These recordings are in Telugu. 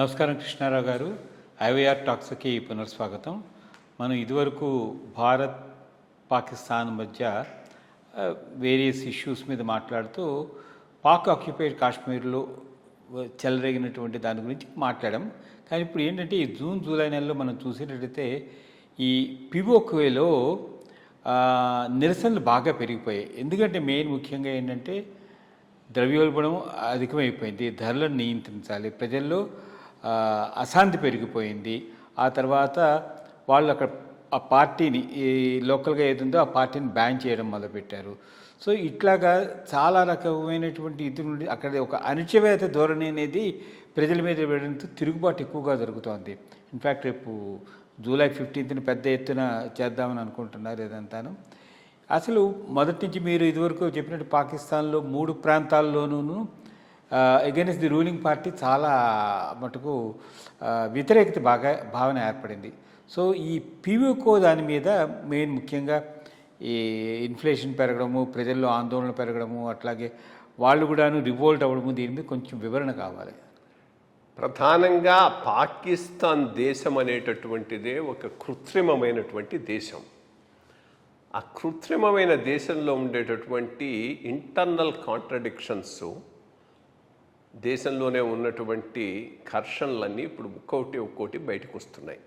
నమస్కారం కృష్ణారావు గారు. ఐవీఆర్ టాక్స్కి పునఃస్వాగతం. మనం ఇదివరకు భారత్ పాకిస్తాన్ మధ్య వేరియస్ ఇష్యూస్ మీద మాట్లాడుతూ పాక్ ఆక్యుపైడ్ కాశ్మీర్లో చెలరేగినటువంటి దాని గురించి మాట్లాడాం. కానీ ఇప్పుడు ఏంటంటే ఈ జూన్ జూలై నెలలో మనం చూసేటట్టయితే ఈ పిఓకేలో నిరసనలు బాగా పెరిగిపోయాయి. ఎందుకంటే మెయిన్ ముఖ్యంగా ఏంటంటే ద్రవ్యోల్బణం అధికమైపోయింది, ధరలను నియంత్రించాలి, ప్రజల్లో అశాంతి పెరిగిపోయింది. ఆ తర్వాత వాళ్ళు అక్కడ ఆ పార్టీని ఈ లోకల్గా ఏదుందో ఆ పార్టీని బ్యాన్ చేయడం మొదలుపెట్టారు. సో ఇట్లాగా చాలా రకమైనటువంటి ఇది నుండి అక్కడ ఒక అణచివేత ధోరణి అనేది ప్రజల మీద వెళ్ళడంతో తిరుగుబాటు ఎక్కువగా జరుగుతోంది. ఇన్ఫ్యాక్ట్ రేపు జూలై 15న పెద్ద ఎత్తున చేద్దామని అనుకుంటున్నారు ఇదంతాను. అసలు మొదటి నుంచి మీరు ఇదివరకు చెప్పినట్టు పాకిస్తాన్లో 3 ప్రాంతాల్లోనూ అగైన్స్ ది రూలింగ్ పార్టీ చాలా మటుకు వ్యతిరేకత భావన ఏర్పడింది. సో ఈ పీఓకే దాని మీద మెయిన్ ముఖ్యంగా ఈ ఇన్ఫ్లేషన్ పెరగడము, ప్రజల్లో ఆందోళన పెరగడము, అట్లాగే వాళ్ళు కూడాను రివోల్ట్ అవ్వడము, దీని మీద కొంచెం వివరణ కావాలి. ప్రధానంగా పాకిస్తాన్ దేశం అనేటటువంటిదే ఒక కృత్రిమమైనటువంటి దేశం. ఆ కృత్రిమమైన దేశంలో ఉండేటటువంటి ఇంటర్నల్ కాంట్రడిక్షన్స్, దేశంలోనే ఉన్నటువంటి ఘర్షణలన్నీ ఇప్పుడు ఒక్కొక్కటి బయటకు వస్తున్నాయి.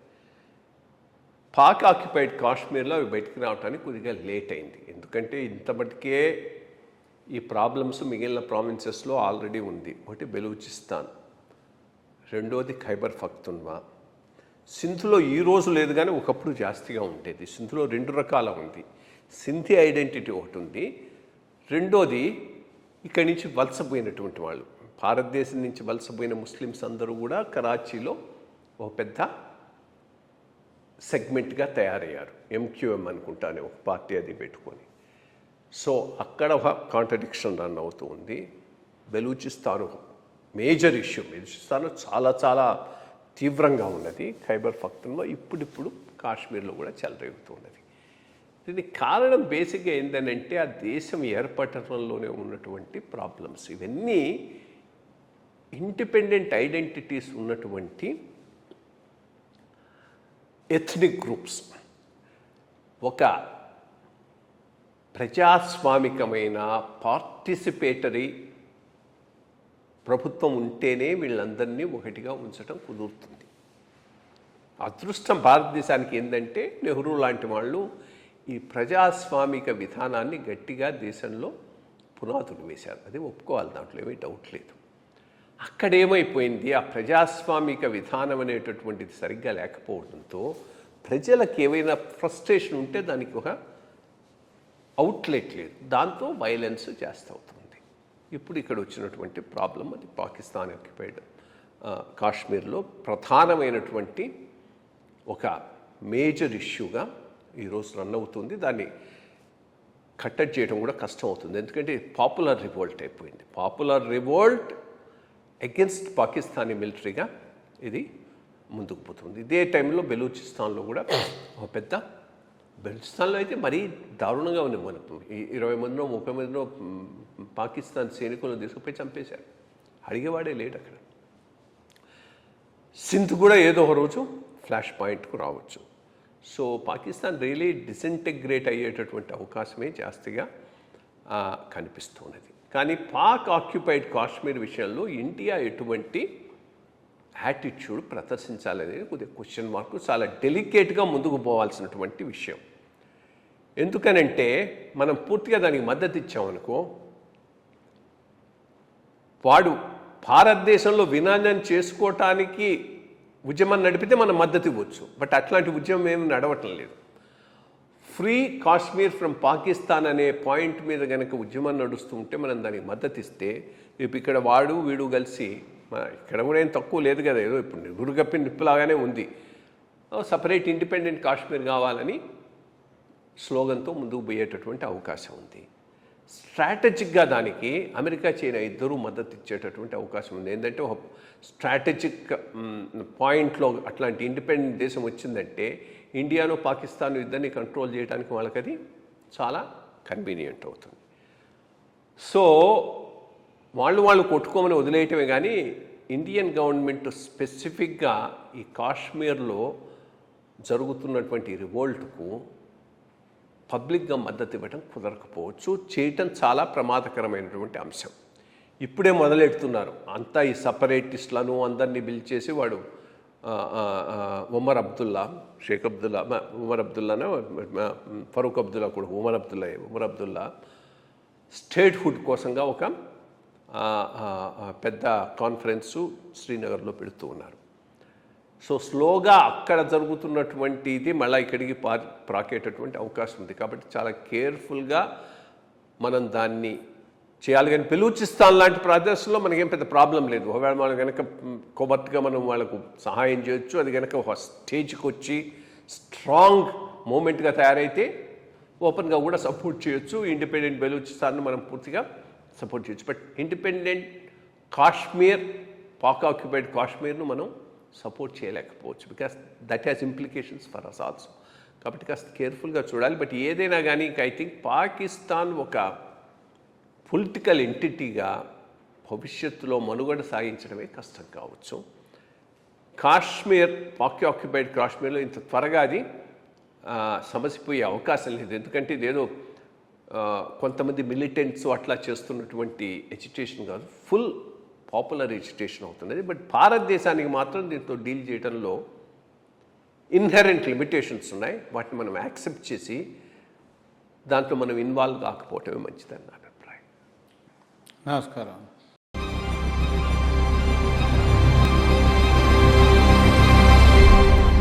పాక్ ఆక్యుపైడ్ కాశ్మీర్లో అవి బయటకు రావడానికి కొద్దిగా లేట్ అయింది. ఎందుకంటే ఇంతమటికే ఈ ప్రాబ్లమ్స్ మిగిలిన ప్రావిన్సెస్లో ఆల్రెడీ ఉంది. ఒకటి బెలూచిస్తాన్, రెండోది ఖైబర్ పఖ్తూన్ఖ్వా. సింధ్లో ఈరోజు లేదు కానీ ఒకప్పుడు జాస్తిగా ఉండేది. సింధ్లో 2 రకాల ఉంది. సింధీ ఐడెంటిటీ ఒకటి ఉంది, రెండోది ఇక్కడి నుంచి వలసపోయినటువంటి వాళ్ళు, భారతదేశం నుంచి వలసపోయిన ముస్లిమ్స్ అందరూ కూడా కరాచీలో ఒక పెద్ద సెగ్మెంట్గా తయారయ్యారు. ఎంక్యూఎం అనుకుంటానే ఒక పార్టీ అది పెట్టుకొని. సో అక్కడ ఒక కాంట్రడిక్షన్ రన్ అవుతూ ఉంది. Balochistan major issue. బెలూచిస్తాన్ చాలా తీవ్రంగా ఉన్నది. ఖైబర్ పఖ్తూన్ఖ్వా ఇప్పుడు కాశ్మీర్లో కూడా చెలరేగుతున్నది. దీనికి కారణం బేసిక్గా ఏంటంటే ఆ దేశం ఏర్పడటంలోనే ఉన్నటువంటి ప్రాబ్లమ్స్. ఇవన్నీ ఇండిపెండెంట్ ఐడెంటిటీస్ ఉన్నటువంటి ఎథ్నిక్ గ్రూప్స్. ఒక ప్రజాస్వామికమైన పార్టిసిపేటరీ ప్రభుత్వం ఉంటేనే వీళ్ళందరినీ ఒకటిగా ఉంచడం కుదురుతుంది. అదృష్టం భారతదేశానికి ఏంటంటే నెహ్రూ లాంటి వాళ్ళు ఈ ప్రజాస్వామిక విధానాన్ని గట్టిగా దేశంలో పునాదులు వేశారు. అది ఒప్పుకోవాలి, దాంట్లో ఏమీ డౌట్ లేదు. అక్కడేమైపోయింది, ఆ ప్రజాస్వామిక విధానం అనేటటువంటిది సరిగ్గా లేకపోవడంతో ప్రజలకు ఏవైనా ఫ్రస్ట్రేషన్ ఉంటే దానికి ఒక అవుట్లెట్ లేదు. దాంతో వైలెన్స్ జాస్తి అవుతుంది. ఇప్పుడు ఇక్కడ వచ్చినటువంటి ప్రాబ్లం అది పాకిస్తాన్ ఆక్యుపైడ్ కాశ్మీర్లో ప్రధానమైనటువంటి ఒక మేజర్ ఇష్యూగా ఈరోజు రన్ అవుతుంది. దాన్ని కట్టడి చేయడం కూడా కష్టం అవుతుంది. ఎందుకంటే పాపులర్ రివోల్ట్ అయిపోయింది. పాపులర్ రివోల్ట్ అగెన్స్ట్ పాకిస్తానీ మిలిటరీగా ఇది ముందుకు పోతుంది. ఇదే టైంలో బెలూచిస్తాన్లో కూడా ఒక పెద్ద, బెలూచిస్తాన్లో అయితే మరీ దారుణంగా ఉంది. మనకు 20 మందినో 30 మందినో పాకిస్తాన్ సైనికులను తీసుకుపోయి చంపేశారు. అడిగేవాడే లేడు అక్కడ. సింధ్ కూడా ఏదో ఒక రోజు ఫ్లాష్ పాయింట్కు రావచ్చు. సో పాకిస్తాన్ రియలీ డిసింటెగ్రేట్ అయ్యేటటువంటి అవకాశమే జాస్తిగా కనిపిస్తున్నది. కానీ పాక్ ఆక్యుపైడ్ కాశ్మీర్ విషయంలో ఇండియా ఎటువంటి యాటిట్యూడ్ ప్రదర్శించాలనేది కొద్దిగా క్వశ్చన్ మార్కు, చాలా డెలికేట్గా ముందుకు పోవాల్సినటువంటి విషయం. ఎందుకనంటే మనం పూర్తిగా దానికి మద్దతు ఇచ్చామనుకో, వాడు భారతదేశంలో వినాశనం చేసుకోవటానికి ఉద్యమం నడిపితే మనం మద్దతు ఇవ్వచ్చు. బట్ అట్లాంటి ఉద్యమం ఏమి నడవటం లేదు. ఫ్రీ కాశ్మీర్ ఫ్రమ్ పాకిస్తాన్ అనే పాయింట్ మీద కనుక ఉద్యమం నడుస్తూ ఉంటే మనం దానికి మద్దతు ఇస్తే, రేపు ఇక్కడ వాడు వీడు కలిసి, ఇక్కడ కూడా ఏం తక్కువ లేదు కదా, ఏదో ఇప్పుడు నిగురుగప్పి నిప్పులాగానే ఉంది, సపరేట్ ఇండిపెండెంట్ కాశ్మీర్ కావాలని స్లోగన్తో ముందుకు పోయేటటువంటి అవకాశం ఉంది. స్ట్రాటజిక్గా దానికి అమెరికా, చైనా ఇద్దరూ మద్దతు ఇచ్చేటటువంటి అవకాశం ఉంది. ఏంటంటే ఒక స్ట్రాటజిక్ పాయింట్లో అట్లాంటి ఇండిపెండెంట్ దేశం వచ్చిందంటే ఇండియాను పాకిస్తాన్ ఇద్దరిని కంట్రోల్ చేయడానికి వాళ్ళకి అది చాలా కన్వీనియంట్ అవుతుంది. సో వాళ్ళు కొట్టుకోమని వదిలేయటమే కానీ ఇండియన్ గవర్నమెంట్ స్పెసిఫిక్గా ఈ కాశ్మీర్లో జరుగుతున్నటువంటి రివోల్ట్కు పబ్లిక్గా మద్దతు ఇవ్వడం కుదరకపోవచ్చు, చేయటం చాలా ప్రమాదకరమైనటువంటి అంశం. ఇప్పుడే మొదలెడుతున్నారు అంతా ఈ సపరేటిస్టులను అందరినీ పిలిచేసి వాడు షేక్ అబ్దుల్లా ఫరూక్ అబ్దుల్లా కూడా ఉమర్ అబ్దుల్లా స్టేట్హుడ్ కోసంగా ఒక పెద్ద కాన్ఫరెన్సు శ్రీనగర్లో పెడుతూ ఉన్నారు. సో స్లోగా అక్కడ జరుగుతున్నటువంటి ఇది మళ్ళీ ఇక్కడికి ప్రాకేటటువంటి అవకాశం ఉంది. కాబట్టి చాలా కేర్ఫుల్గా మనం దాన్ని చేయాలి. కానీ బెలూచిస్తాన్ లాంటి ప్రదేశంలో మనకేం పెద్ద ప్రాబ్లం లేదు. ఒకవేళ మనం కనుక కొబర్ట్గా మనం వాళ్ళకు సహాయం చేయొచ్చు, అది కనుక ఒక స్టేజ్కి వచ్చి స్ట్రాంగ్ మూమెంట్గా తయారైతే ఓపెన్గా కూడా సపోర్ట్ చేయొచ్చు. ఇండిపెండెంట్ బెలూచిస్తాన్ను మనం పూర్తిగా సపోర్ట్ చేయొచ్చు. But independent Kashmir, Pak occupied కాశ్మీర్ను మనం సపోర్ట్ చేయలేకపోవచ్చు, because that has implications for us also. కాబట్టి కాస్త కేర్ఫుల్గా చూడాలి. బట్ ఏదైనా కానీ ఐ థింక్ పాకిస్తాన్ ఒక పొలిటికల్ ఎంటిటీగా భవిష్యత్తులో మనుగడ సాగించడమే కష్టం కావచ్చు. కాశ్మీర్, పాక్ ఆక్యుపైడ్ కాశ్మీర్లో ఇంత త్వరగా అది సమసిపోయే అవకాశం లేదు. ఎందుకంటే ఇదేదో కొంతమంది మిలిటెంట్స్ అట్లా చేస్తున్నటువంటి ఎజిటేషన్ కాదు, ఫుల్ పాపులర్ ఎజిటేషన్ అవుతున్నది. బట్ భారతదేశానికి మాత్రం దీంతో డీల్ చేయడంలో ఇన్హెరెంట్ లిమిటేషన్స్ ఉన్నాయి. వాటిని మనం యాక్సెప్ట్ చేసి దాంట్లో మనం ఇన్వాల్వ్ కాకపోవటమే మంచిదని నా అభిప్రాయం. నమస్కారం.